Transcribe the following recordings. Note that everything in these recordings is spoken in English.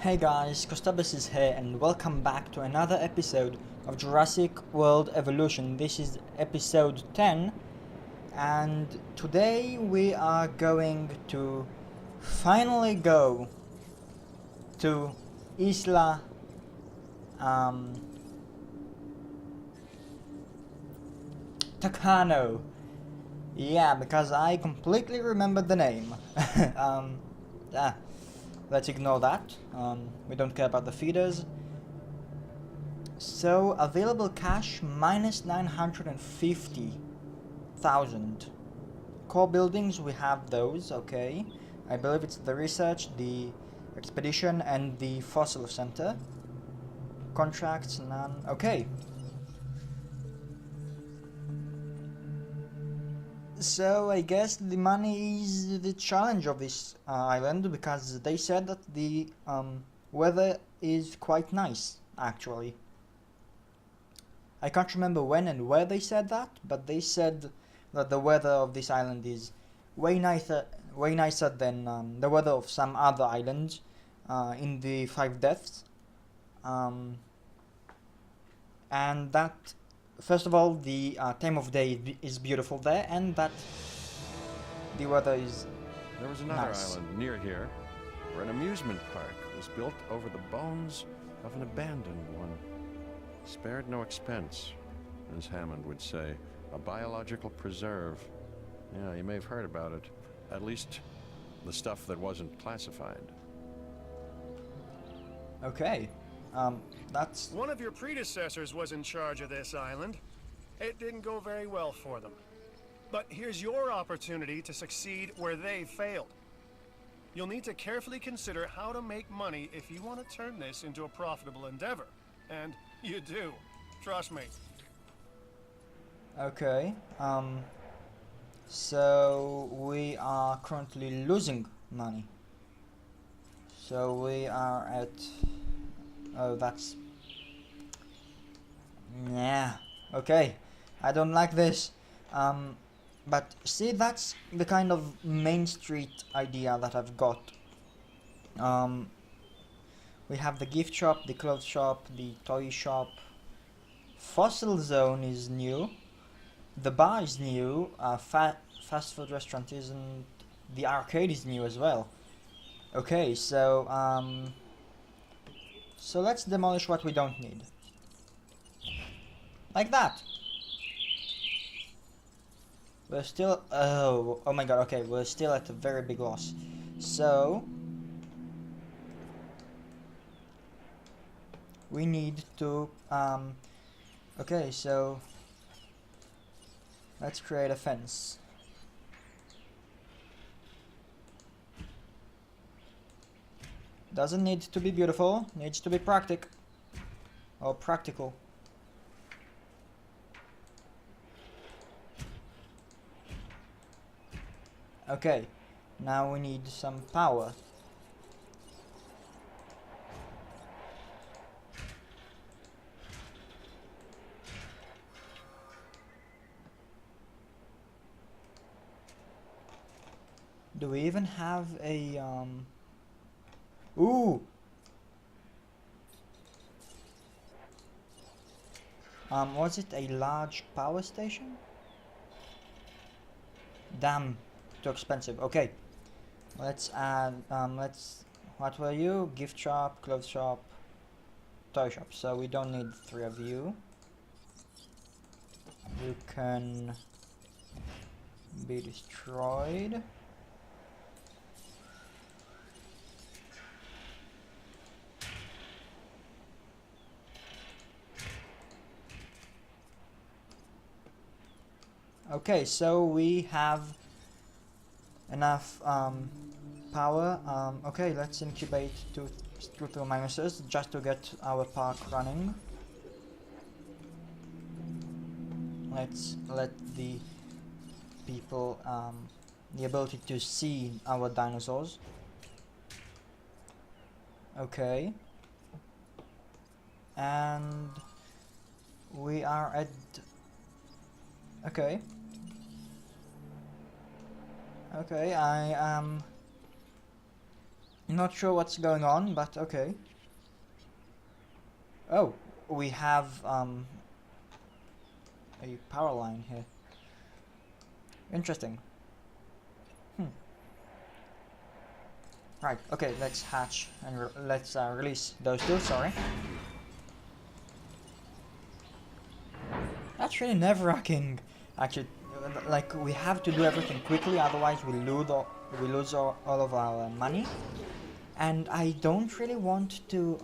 Hey guys, Costebros is here and welcome back to another episode of Jurassic World Evolution. This is episode 10 and today we are going to finally go to Isla um, Tacano. Yeah, because I completely remembered the name. um, ah, let's ignore that. We don't care about the feeders. So available cash minus 950,000. Core buildings, we have those, okay. I believe it's the research, the expedition, and the fossil center. Contracts, none. Okay. So I guess the money is the challenge of this island, because they said that the weather is quite nice, actually. I can't remember when and where they said that, but they said that the weather of this island is way nicer than the weather of some other islands in the Five Deaths. Um, and that, first of all, the time of day is beautiful there, and that the weather is There was another nice. island near here where an amusement park was built over the bones of an abandoned one. Spared no expense, as Hammond would say. A biological preserve. Yeah, you may have heard about it. At least the stuff that wasn't classified. Okay, that's One of your predecessors was in charge of this island. It didn't go very well for them. But here's your opportunity to succeed where they failed. You'll need to carefully consider how to make money if you want to turn this into a profitable endeavor. And you do. Trust me. okay. So we are currently losing money. So we are at. Oh, that's. Yeah. Okay. I don't like this. But see, that's the kind of main street idea that I've got. Um, we have the gift shop, the clothes shop, the toy shop. Fossil zone is new. The bar is new. Fast food restaurant isn't. The arcade is new as well. Okay, so let's demolish what we don't need. Like that. We're still, oh my god, okay, we're still at a very big loss. So, we need to, okay, so, let's create a fence. Doesn't need to be beautiful, needs to be practical. Okay, now we need some power. Do we even have a, ooh! Was it a large power station? Damn, too expensive. Okay, let's add, what were you? Gift shop, clothes shop, toy shop. So we don't need three of you. You can be destroyed. Okay, so we have enough power. Okay, let's incubate two minuses just to get our park running. Let's let the people the ability to see our dinosaurs. Okay, and we are at. Okay. Okay, I am Not sure what's going on, but okay. Oh, we have a power line here. Interesting. Right, okay, let's hatch and let's release those two, sorry. That's really nerve-wracking, actually. Like, we have to do everything quickly, otherwise we lose all of our money. And I don't really want to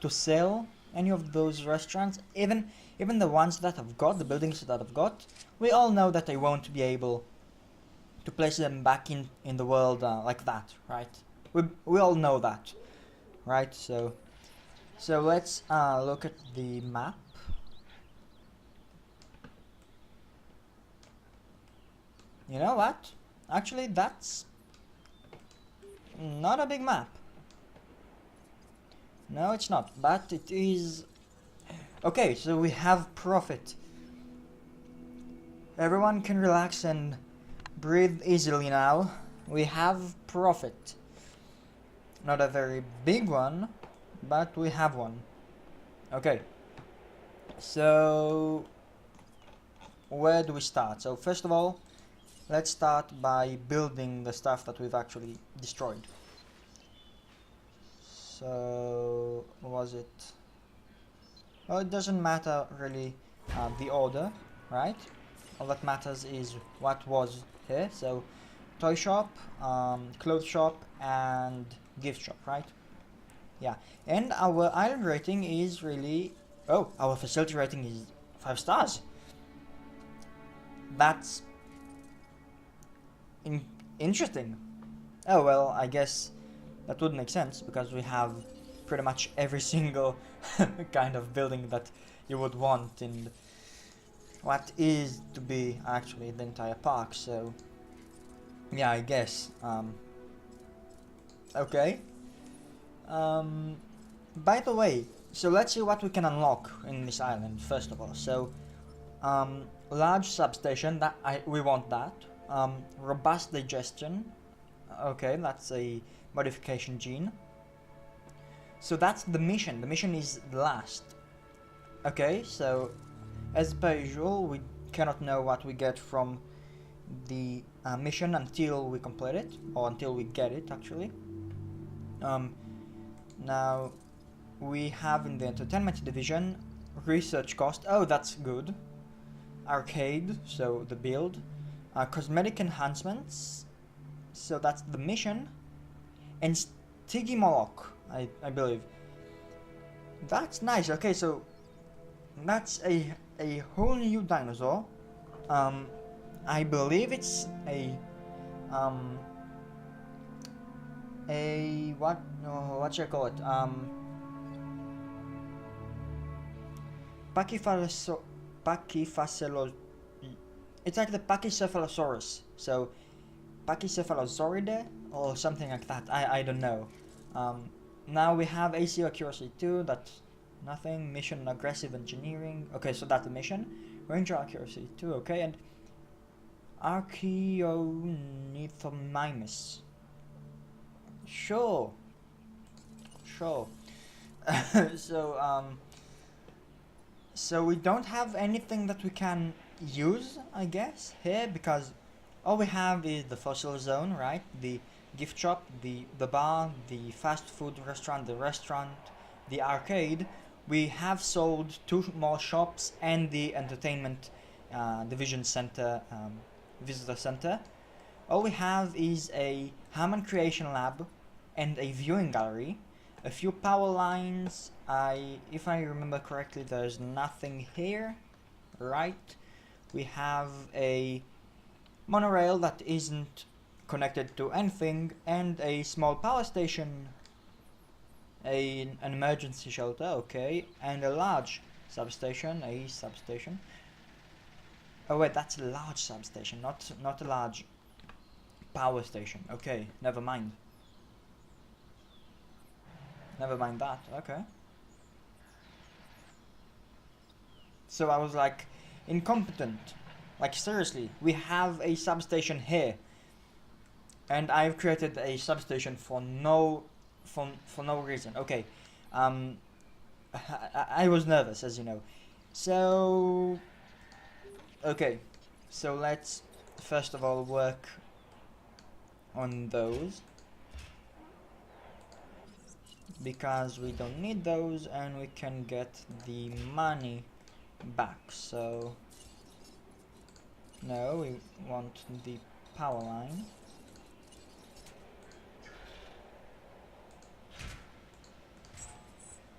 sell any of those restaurants, even the ones that I've got, the buildings that I've got. We all know that I won't be able to place them back in the world like that, right? We all know that, right? So let's look at the map. You know what? Actually, that's not a big map. No, it's not, but it is. Okay, so we have profit. Everyone can relax and breathe easily now. We have profit. Not a very big one, but we have one. Okay. So where do we start? So first of all, let's start by building the stuff that we've actually destroyed. So what was it? Well, it doesn't matter really the order, right? All that matters is what was here. So toy shop, clothes shop, and gift shop, right? Yeah, and our island rating is really... Oh, our facility rating is 5 stars. That's interesting. Oh well, I guess that would make sense because we have pretty much every single kind of building that you would want in what is to be actually the entire park. So yeah, I guess okay. By the way, so let's see what we can unlock in this island first of all. So large substation, that we want that. Robust digestion, okay, that's a modification gene. So that's the mission. The mission is last. Okay, so as per usual, we cannot know what we get from the mission until we complete it, or until we get it actually. Now we have in the entertainment division research cost. Oh, that's good. Arcade, so the build. Cosmetic enhancements, so that's the mission. And Stiggy Moloch, I believe. That's nice. Okay, so that's a whole new dinosaur. I believe it's a what should I call it? Pachyphaselos. It's like the Pachycephalosaurus. So Pachycephalosauridae or something like that. I don't know. Now we have ACO accuracy 2. That's nothing. Mission aggressive engineering. Okay, so that's the mission. Ranger accuracy 2. Okay, and Archaeonithomimus. Sure. So we don't have anything that we can use, I guess, here, because all we have is the fossil zone, right? The gift shop, the bar, the fast food restaurant, the restaurant, the arcade. We have sold 2 more shops and the entertainment division center, visitor center. All we have is a Hammond creation lab and a viewing gallery, a few power lines. If I remember correctly, there's nothing here, right? We have a monorail that isn't connected to anything, and a small power station, an emergency shelter, okay, and a large substation, Oh wait, that's a large substation, not a large power station. Okay, never mind. Never mind that, okay. So I was like, incompetent. Like seriously, we have a substation here. And I've created a substation for no reason. Okay, I was nervous, as you know. So okay, so let's first of all work on those, because we don't need those and we can get the money back. So no, we want the power line.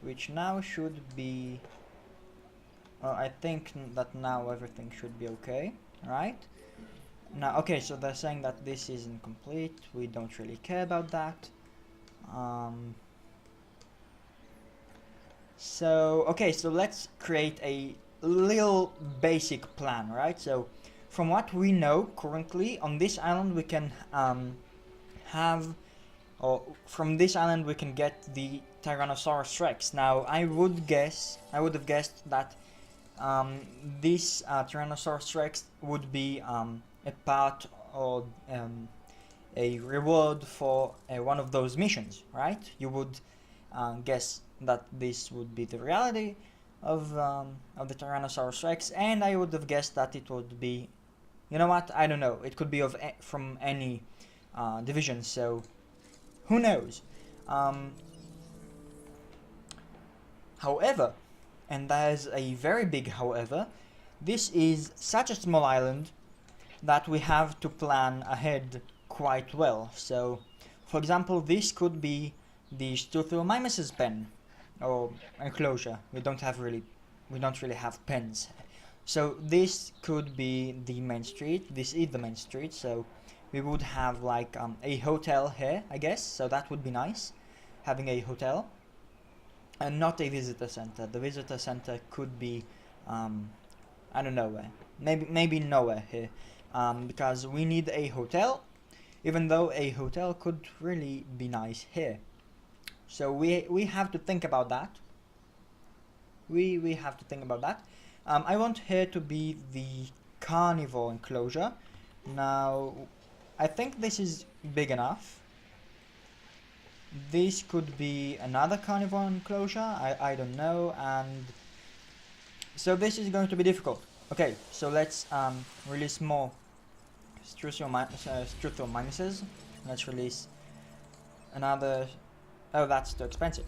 Which now should be... I think that now everything should be okay, right? Now, okay, so they're saying that this isn't complete. We don't really care about that. So, okay, so let's create a little basic plan, right? So, from what we know currently, on this island we can from this island we can get the Tyrannosaurus Rex. Now, I would have guessed that this Tyrannosaurus Rex would be a part or a reward for one of those missions, right? You would guess that this would be the reality of the Tyrannosaurus Rex, and I would have guessed that it would be, you know what? I don't know. It could be from any division, so who knows? However, and there's a very big however, this is such a small island that we have to plan ahead quite well. So, for example, this could be the Struthiomimus's pen or enclosure. We don't really have pens. So this could be the main street. This is the main street. So we would have like a hotel here, I guess. So that would be nice, having a hotel. And not a visitor center. The visitor center could be, I don't know where. Maybe nowhere here, because we need a hotel. Even though a hotel could really be nice here. So we have to think about that. We have to think about that. I want here to be the carnivore enclosure. Now, I think this is big enough. This could be another carnivore enclosure, I don't know, and so this is going to be difficult. Okay, so let's release more Struthiomimuses. Let's release another... Oh, that's too expensive.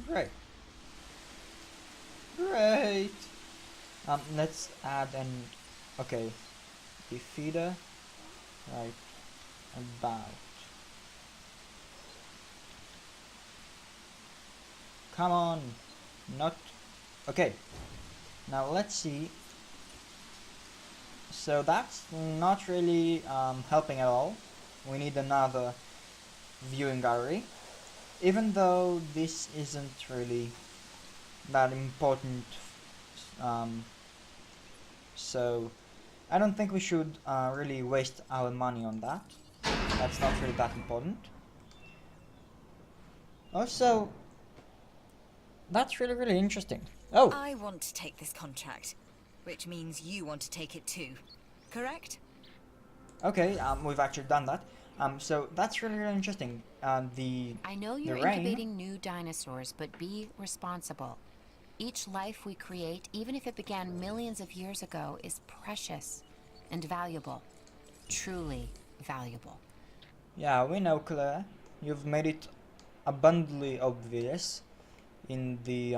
Great. Great! Let's add an... Okay, the feeder, right about... Come on, not... Okay, now let's see. So that's not really helping at all. We need another viewing gallery. Even though this isn't really that important. So I don't think we should really waste our money on that. That's not really that important. Also, that's really interesting. Oh! I want to take this contract, which means you want to take it too, correct? Okay, we've actually done that. So that's really interesting. I know you're incubating new dinosaurs, but be responsible. Each life we create, even if it began millions of years ago, is precious and valuable. Truly valuable. Yeah, we know, Claire. You've made it abundantly obvious in the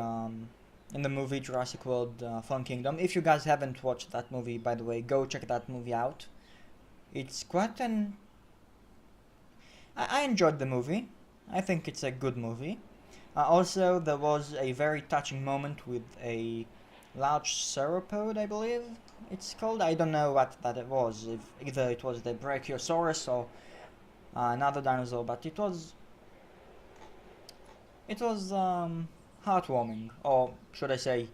movie Jurassic World Fallen Kingdom. If you guys haven't watched that movie, by the way, go check that movie out. It's quite an... I enjoyed the movie. I think it's a good movie. Also, there was a very touching moment with a large sauropod, I believe it's called. I don't know what that it was. If either it was the Brachiosaurus or another dinosaur, but it was heartwarming, or should I say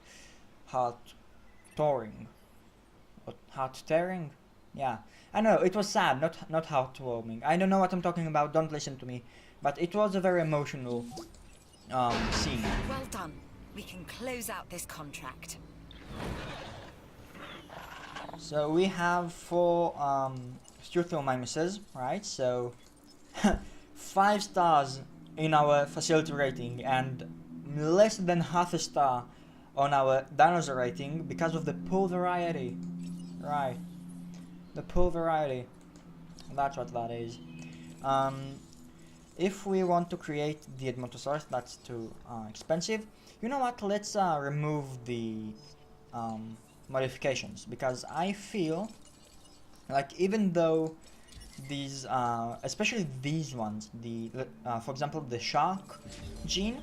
heart-tearing, or heart-tearing? Yeah, I know, it was sad, not heartwarming. I don't know what I'm talking about, don't listen to me, but it was a very emotional scene. Well done. We can close out this contract. So we have four Struthiomimuses, right? So 5 stars in our facility rating and less than half a star on our dinosaur rating because of the pool variety. Right, the pool variety. That's what that is. If we want to create the Edmontosaurus, that's too expensive. You know what? Let's remove the modifications, because I feel like even though these, especially these ones, for example, the shark gene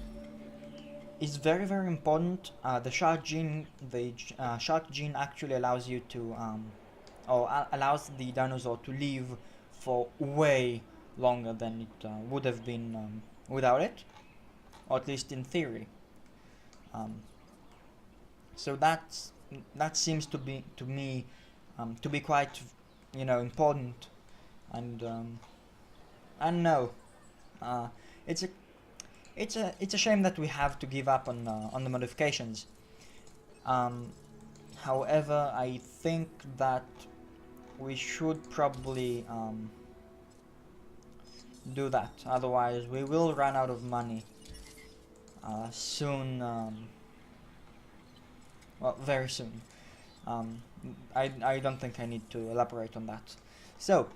is very very important. The shark gene actually allows you to, allows the dinosaur to live for way longer than it would have been without it, or at least in theory. So that seems to be to me to be quite, important, and no, it's a shame that we have to give up on the modifications. However, I think that we should probably do that, otherwise we will run out of money soon, well, very soon. I don't think I need to elaborate on that. So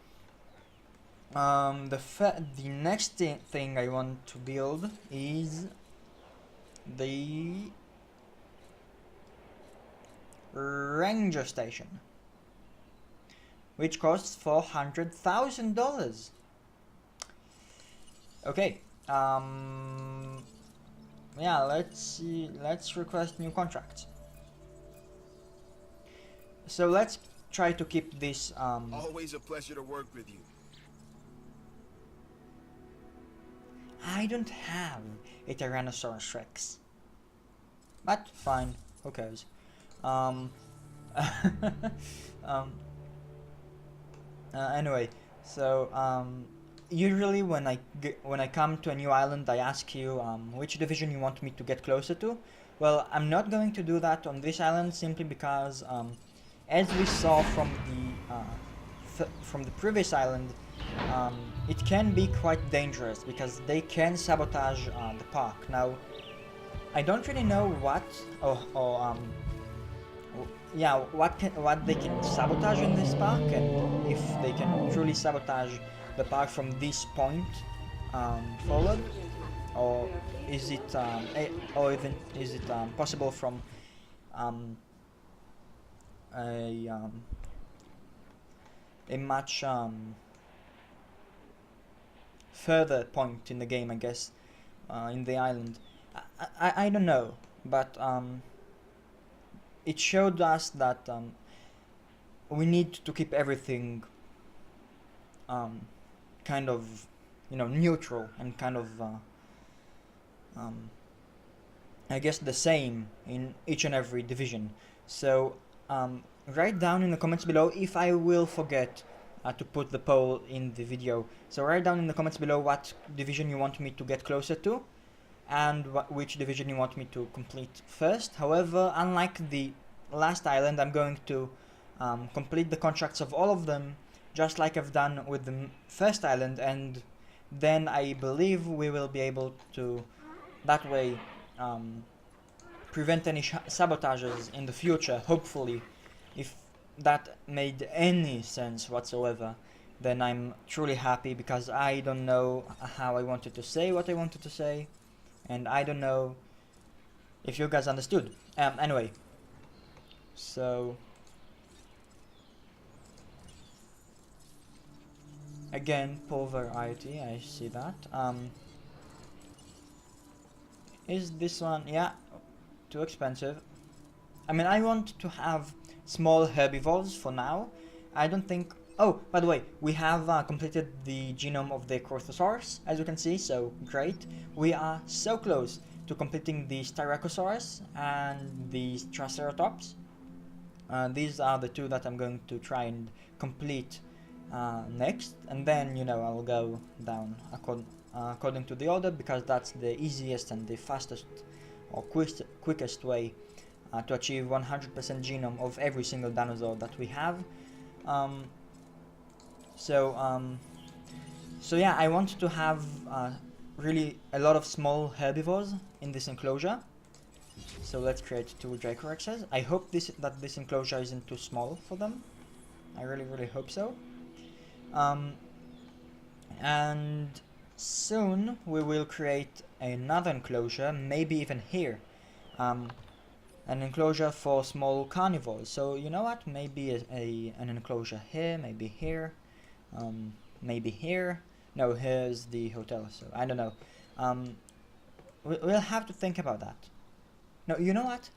the next thing I want to build is the ranger station, which costs $400,000. Okay, yeah, let's request new contracts. So let's try to keep this, Always a pleasure to work with you. I don't have a Tyrannosaurus Rex, but fine, who cares. Anyway, so usually when I come to a new island, I ask you which division you want me to get closer to. Well, I'm not going to do that on this island simply because, as we saw from the previous island, it can be quite dangerous because they can sabotage the park. Now, I don't really know what what they can sabotage in this park, and if they can truly sabotage the park from this point forward, or is it possible from a much further point in the game, I guess, in the island. I don't know, but it showed us that we need to keep everything kind of, neutral and kind of I guess the same in each and every division. So write down in the comments below if I will forget to put the poll in the video. So write down in the comments below what division you want me to get closer to, and which division you want me to complete first. However, unlike the last island, I'm going to complete the contracts of all of them, just like I've done with the first island, and then I believe we will be able to, that way, prevent any sabotages in the future, hopefully. If that made any sense whatsoever, then I'm truly happy, because I don't know how I wanted to say what I wanted to say, and I don't know if you guys understood. Anyway, so again, poor variety, I see that. Is this one, yeah, too expensive. I mean, I want to have small herbivores for now. I don't think... Oh, by the way, we have completed the genome of the Crothosaurus, as you can see, so great. We are so close to completing the Styracosaurus and the Triceratops. These are the two that I'm going to try and complete next, and then, I'll go down according to the order, because that's the easiest and the fastest or quickest way to achieve 100% genome of every single dinosaur that we have. So so yeah, I want to have really a lot of small herbivores in this enclosure. So let's create 2 Dracorexes. I hope that this enclosure isn't too small for them. I really hope so. And soon we will create another enclosure, maybe even here. An enclosure for small carnivores. So you know what? Maybe an enclosure here, maybe here, maybe here. No, here's the hotel. So I don't know. We'll have to think about that. No, you know what?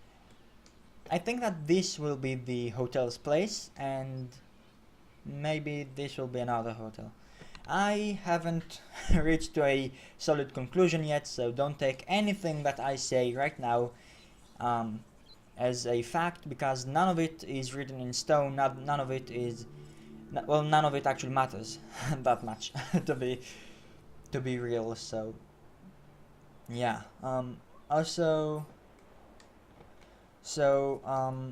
I think that this will be the hotel's place, and maybe this will be another hotel. I haven't reached to a solid conclusion yet, so don't take anything that I say right now as a fact, because none of it is written in stone. None of it is, well, none of it actually matters that much to be real. So yeah. Also, so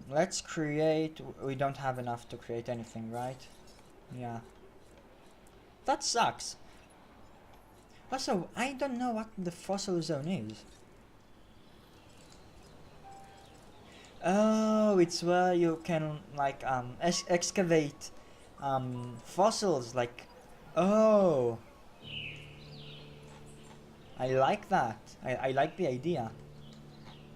let's create. We don't have enough to create anything, right? Yeah. That sucks. Also, I don't know what the fossil zone is. Oh, it's where you can like excavate fossils. Like, oh, I like that. I like the idea,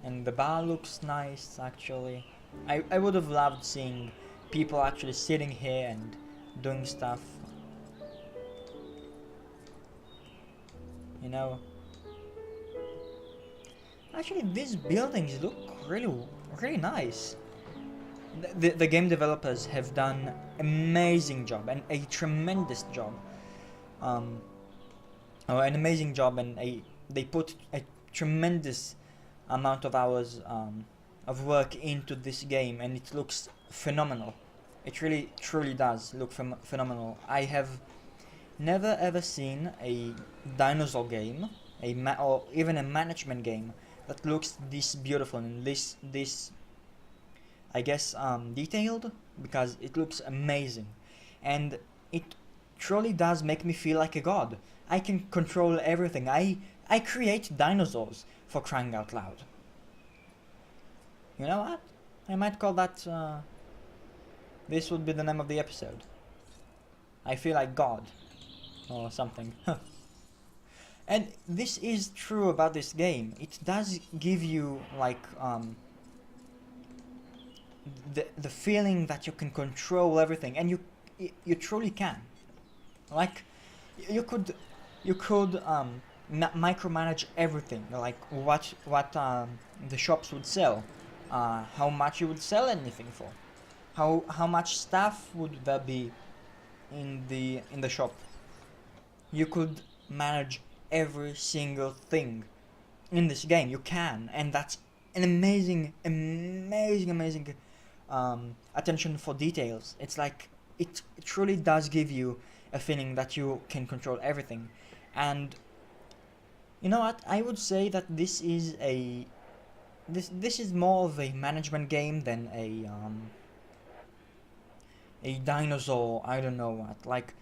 and the bar looks nice actually. I would have loved seeing people actually sitting here and doing stuff. You know, actually these buildings look really nice. The game developers have done amazing job, and a tremendous job. An amazing job, and they put a tremendous amount of hours of work into this game, and it looks phenomenal. It really truly does look phenomenal. I have never ever seen a dinosaur game, or even a management game that looks this beautiful and this I guess detailed, because it looks amazing, and it truly does make me feel like a god. I can control everything. I create dinosaurs, for crying out loud. You know what? I might call that this would be the name of the episode. I feel like God or something. And this is true about this game. It does give you like the feeling that you can control everything, and you truly can. Like you could micromanage everything, like what the shops would sell, how much you would sell anything for, how much staff would there be in the shop. You could manage every single thing in this game. You can, and that's an amazing attention for details. It's like it truly does give you a feeling that you can control everything. And you know what? I would say that this is more of a management game than a dinosaur. I don't know what. Like,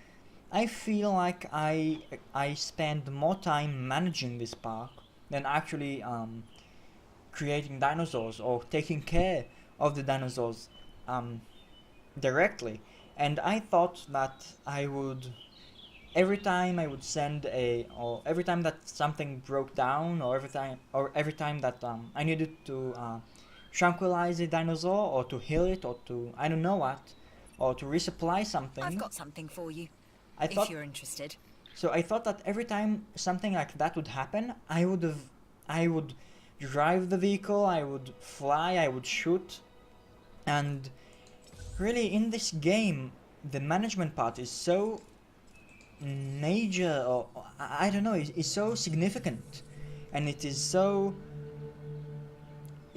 I feel like I spend more time managing this park than actually creating dinosaurs or taking care of the dinosaurs directly. And I thought that I would, every time I would or every time that something broke down, or every time that I needed to tranquilize a dinosaur, or to heal it, or to, I don't know what, or to resupply something. I've got something for you, if you're interested. So I thought that every time something like that would happen, I would drive the vehicle, I would fly, I would shoot. And really, in this game, the management part is so major, or I don't know, is so significant, and it's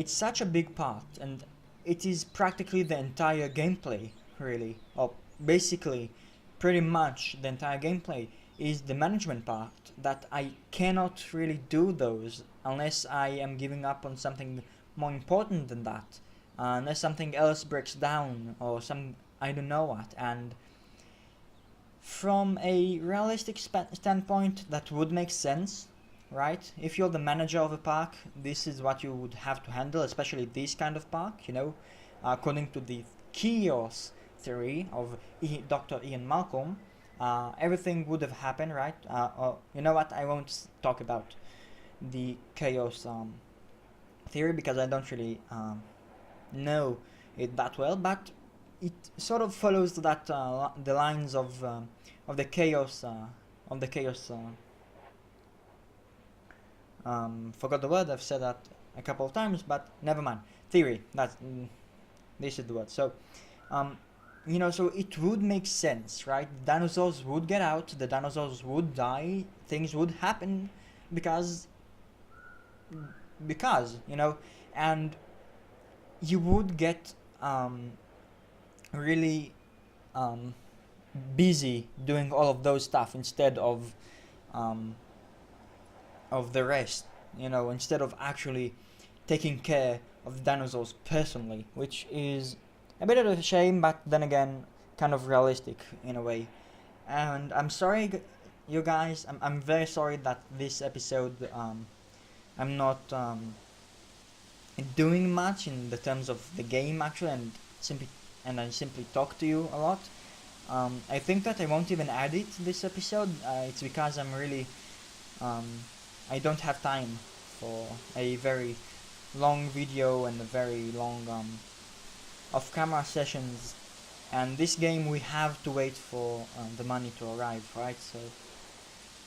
such a big part, and it is practically the entire gameplay, really, or basically pretty much the entire gameplay is the management part, that I cannot really do those unless I am giving up on something more important than that, unless something else breaks down, or I don't know what. And from a realistic standpoint, that would make sense, right? If you're the manager of a park, this is what you would have to handle, especially this kind of park, you know, according to the chaos theory of Dr. Ian Malcolm. Everything would have happened, right? You know what? I won't talk about the chaos theory because I don't really know it that well, but it sort of follows that the lines of the chaos forgot the word. I've said that a couple of times, but never mind. Theory. This is the word. So, you know, so it would make sense, right? Dinosaurs would get out. The dinosaurs would die. Things would happen because you know, and you would get really busy doing all of those stuff instead of the rest, you know, instead of actually taking care of the dinosaurs personally, which is a bit of a shame, but then again kind of realistic in a way. And I'm sorry, you guys, I'm very sorry that this episode I'm not doing much in the terms of the game actually, and I simply talk to you a lot. I think that I won't even edit this episode. It's because I'm really I don't have time for a very long video and a very long off-camera sessions. And this game we have to wait for the money to arrive, right? So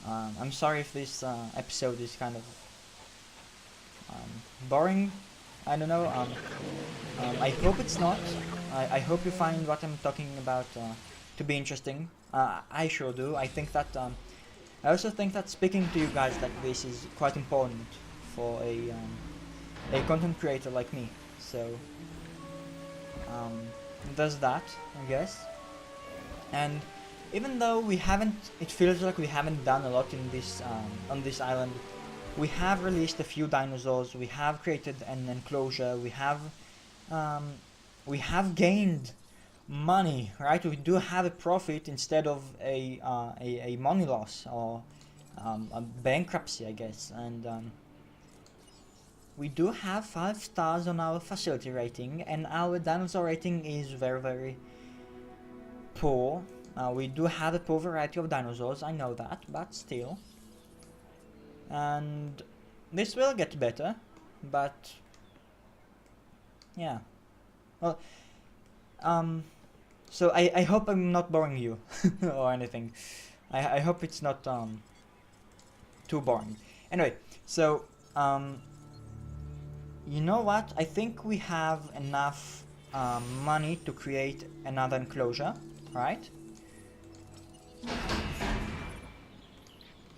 I'm sorry if this episode is kind of boring. I don't know. I hope it's not. I hope you find what I'm talking about to be interesting. I sure do. I think that I also think that speaking to you guys like this is quite important for a content creator like me. So there's that, I guess. And even though we haven't, it feels like we haven't done a lot in this on this island. We have released a few dinosaurs. We have created an enclosure. We have gained money, right? We do have a profit instead of a money loss or a bankruptcy, I guess. And we do have 5 stars on our facility rating, and our dinosaur rating is very, very poor. We do have a poor variety of dinosaurs, I know that, but still. And this will get better, but yeah. Well, so I hope I'm not boring you or anything. I hope it's not too boring. Anyway, so you know what? I think we have enough money to create another enclosure, right?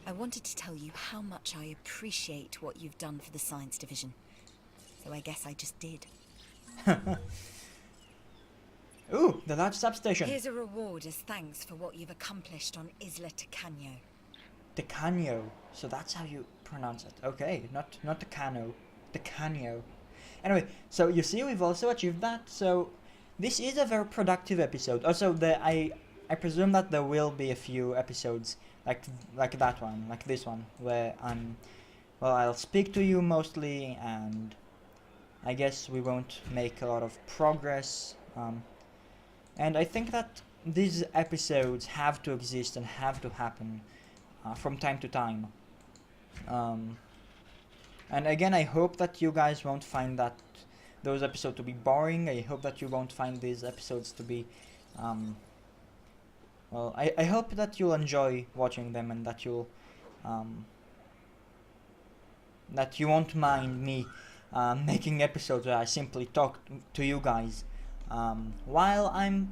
I wanted to tell you how much I appreciate what you've done for the science division. So I guess I just did. Ooh, the large substation. Here's a reward as thanks for what you've accomplished on Isla Tacano. Tacano. So that's how you pronounce it. Okay, not Tacano. Tacano. Anyway, so you see we've also achieved that. So this is a very productive episode. Also, I presume that there will be a few episodes like that one, like this one, where I'll speak to you mostly, and I guess we won't make a lot of progress. And I think that these episodes have to exist and have to happen from time to time. And again, I hope that you guys won't find that those episodes to be boring. I hope that you won't find these episodes to be well, I hope that you'll enjoy watching them, and that you won't mind me making episodes where I simply talk to you guys while I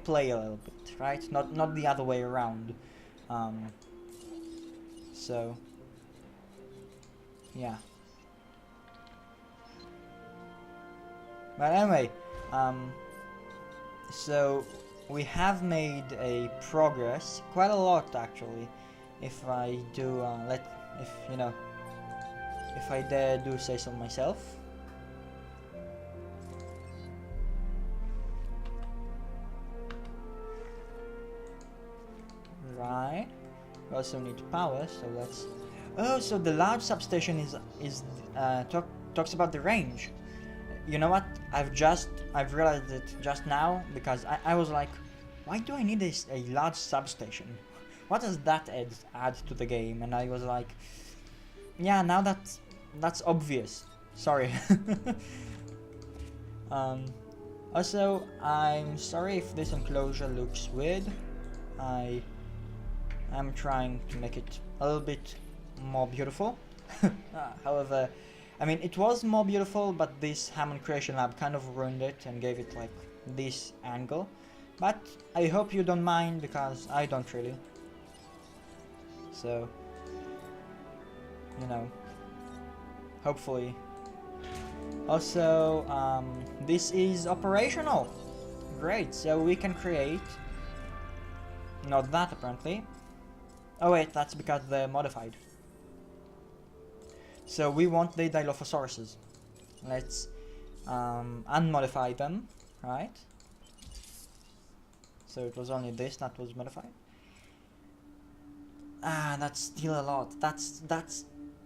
play a little bit, right? Not the other way around. So yeah. But anyway, so we have made a progress, quite a lot actually, if I do if I dare do say so myself. also need power, so let's... Oh, so the large substation talks about the range. You know what? I've realized it just now, because I was like, why do I need a large substation? What does that add to the game? And I was like, yeah, now that's obvious. Sorry. Also, I'm sorry if this enclosure looks weird. I am trying to make it a little bit more beautiful. However, I mean, it was more beautiful, but this Hammond Creation Lab kind of ruined it and gave it like this angle. But I hope you don't mind, because I don't really. So, you know, hopefully. Also, this is operational. Great, so we can create... Not that, apparently. Oh wait, that's because they're modified. So we want the Dilophosauruses. Let's unmodify them, right? So it was only this that was modified. Ah, that's still a lot. That's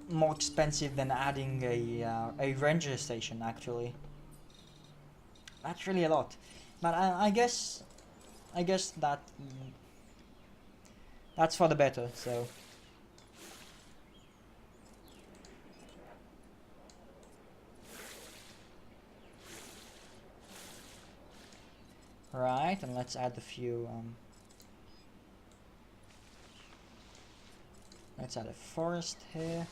more expensive than adding a ranger station, actually. That's really a lot. But I guess that that's for the better. So. Right, and let's add a few. Let's add a forest here.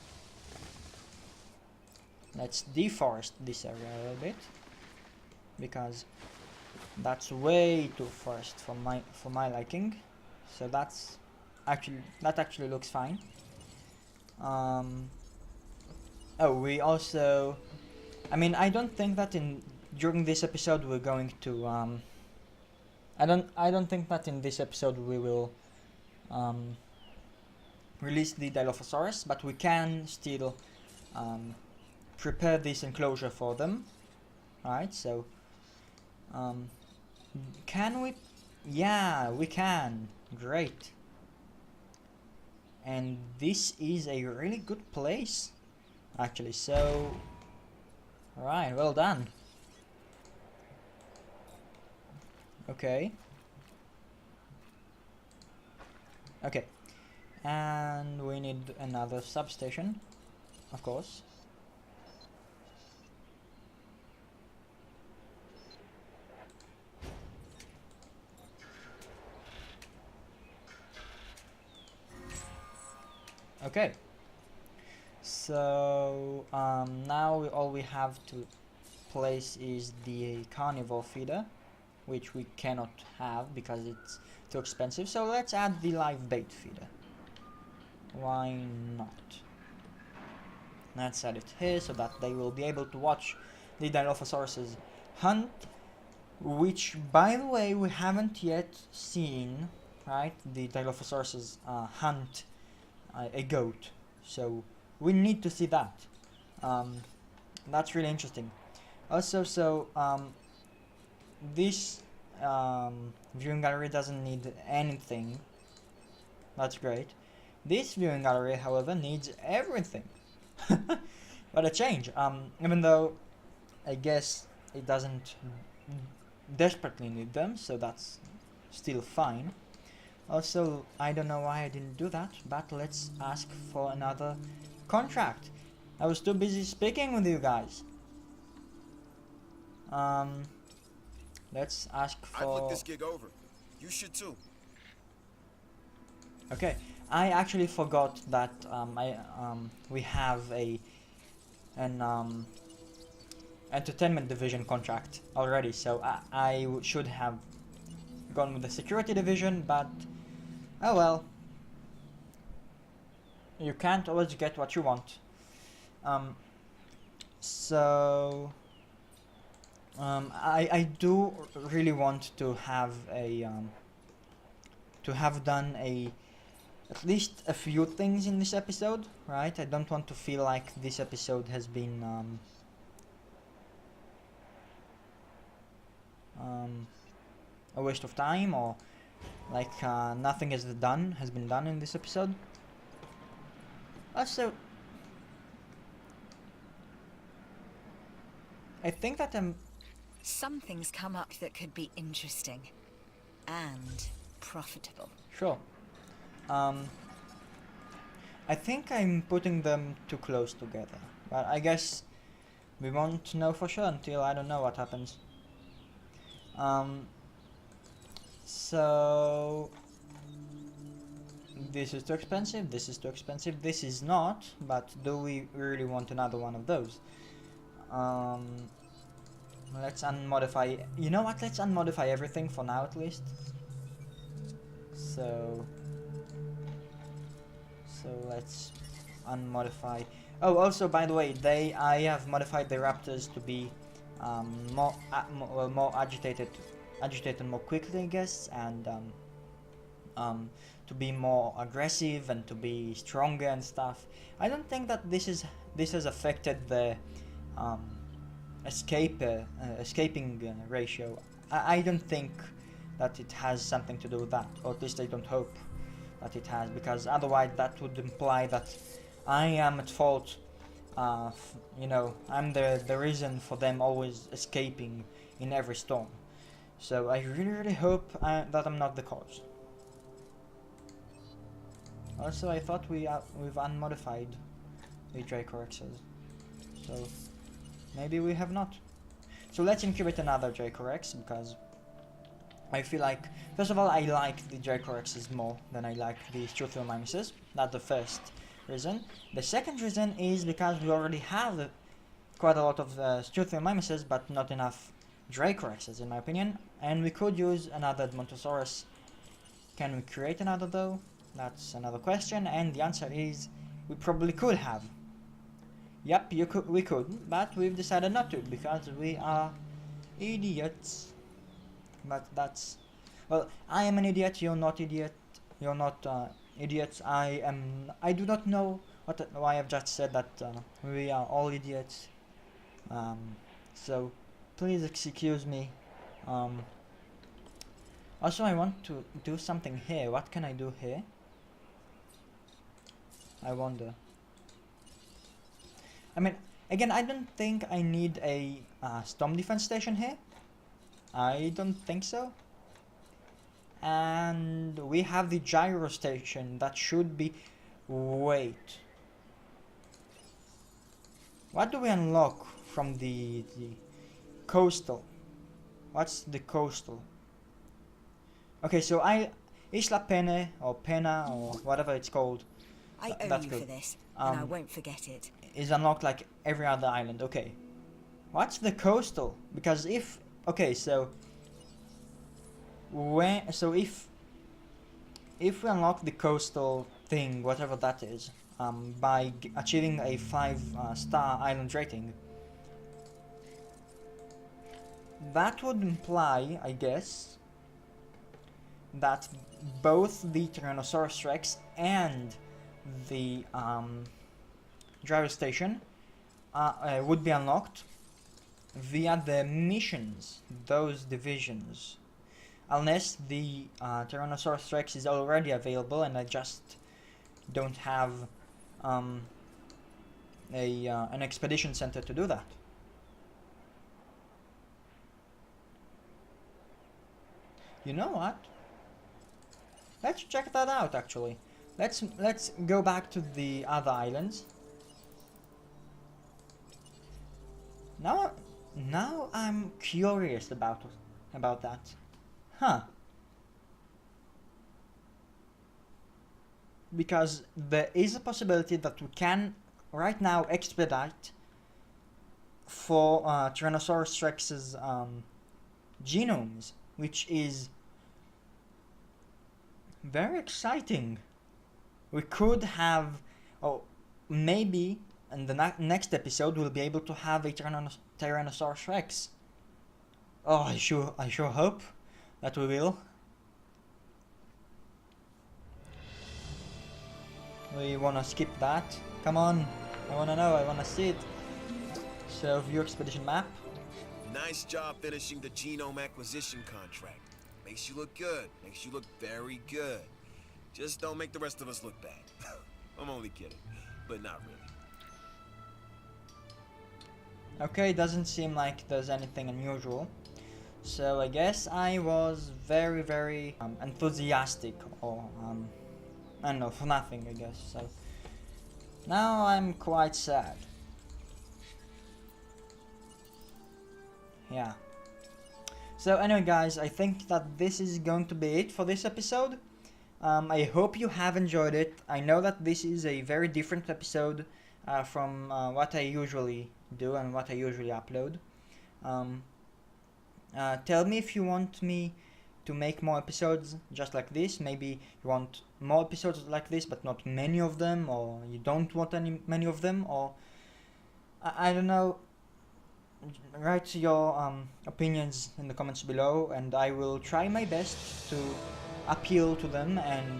Let's deforest this area a little bit, because that's way too forest for my liking. So that actually looks fine. Oh, we also, I mean, I don't think that during this episode we're going to I don't think that in this episode we will release the Dilophosaurus, but we can still prepare this enclosure for them, right? So can we? Yeah, we can. Great. And this is a really good place, actually. So, alright, well done. Okay. Okay. And we need another substation, of course. Okay. So now all we have to place is the carnivore feeder, which we cannot have because it's too expensive. So let's add the live bait feeder. Why not? Let's add it here so that they will be able to watch the Dilophosaurus hunt, which, by the way, we haven't yet seen, right? The Dilophosaurus hunt a goat, so we need to see that. That's really interesting. Also, so this viewing gallery doesn't need anything. That's great. This viewing gallery, however, needs everything. What a change. Even though I guess it doesn't desperately need them, so that's still fine. Also, I don't know why I didn't do that, but let's ask for another contract. I was too busy speaking with you guys. Let's ask for... I'd look this gig over. You should too. Okay, I actually forgot that we have an entertainment division contract already, so I should have gone with the security division, but oh well. You can't always get what you want. So I do really want to have done at least a few things in this episode, right? I don't want to feel like this episode has been a waste of time, or Like nothing has been done in this episode. Also, I think that Something's come up that could be interesting and profitable. sure. I think I'm putting them too close together, but I guess we won't know for sure until I don't know what happens. So this is too expensive, this is too expensive, this is not, but do we really want another one of those? Let's unmodify, you know what, let's unmodify everything for now at least. So let's unmodify. Oh, also by the way, I have modified the raptors to be more agitated more quickly, I guess, and to be more aggressive and to be stronger and stuff. I don't think that this has affected the escaping ratio. I don't think that it has something to do with that, or at least I don't hope that it has, because otherwise that would imply that I am at fault. You know, I'm the reason for them always escaping in every storm. So I really hope that I'm not the cause. Also, I thought we've unmodified the Dracorexes, so maybe we have not. So let's incubate another Dracorex, because I feel like, first of all, I like the Dracorexes more than I like the Struthiomimuses. That's the first reason. The second reason is because we already have quite a lot of Struthiomimuses, but not enough Dracorexes, in my opinion. And we could use another Edmontosaurus. Can we create another though? That's another question, and the answer is we probably could have. Yep, we could, but we've decided not to because we are idiots. But that's, well, I am an idiot, you're not idiot, you're not idiots, I do not know why I've just said that we are all idiots, so please excuse me. Also, I want to do something here. What can I do here? I wonder. I mean, again, I don't think I need a storm defense station here. I don't think so. And we have the gyro station that should be... Wait. What do we unlock from the coastal? What's the coastal? Okay, so Isla Pene or Pena or whatever it's called. I owe you for this, and I won't forget it. Is unlocked like every other island. Okay. What's the coastal? Because if... Okay, so... if we unlock the coastal thing, whatever that is, by achieving a 5-star island rating, that would imply, I guess, that both the Tyrannosaurus Rex and the gyro station would be unlocked via the missions, those divisions. Unless the Tyrannosaurus Rex is already available and I just don't have an expedition center to do that. You know what? Let's check that out actually. Let's go back to the other islands. Now I'm curious about that. Huh. Because there is a possibility that we can right now expedite for Tyrannosaurus Rex's genomes, which is very exciting. We could have, oh, maybe in the next episode we'll be able to have a Tyrannosaurus Rex. Oh, I sure hope that we will. We wanna skip that. Come on, I wanna know, I wanna see it. So, view expedition map. Nice job finishing the genome acquisition contract. Makes you look good. Makes you look very good. Just don't make the rest of us look bad. I'm only kidding, but not really. Okay, doesn't seem like there's anything unusual. So I guess I was very enthusiastic, or I don't know, for nothing, I guess. So now I'm quite sad. Yeah. So anyway guys, I think that this is going to be it for this episode. I hope you have enjoyed it. I know that this is a very different episode from what I usually do and what I usually upload. Tell me if you want me to make more episodes just like this. Maybe you want more episodes like this but not many of them, or you don't want many of them, or I don't know. Write your opinions in the comments below, and I will try my best to appeal to them and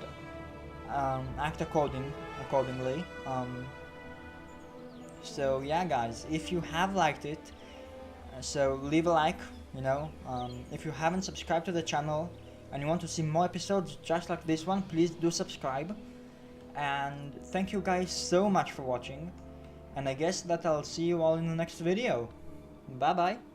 act accordingly. So yeah guys, if you have liked it, so leave a like, you know. If you haven't subscribed to the channel and you want to see more episodes just like this one, please do subscribe. And thank you guys so much for watching, and I guess that I'll see you all in the next video. Bye bye.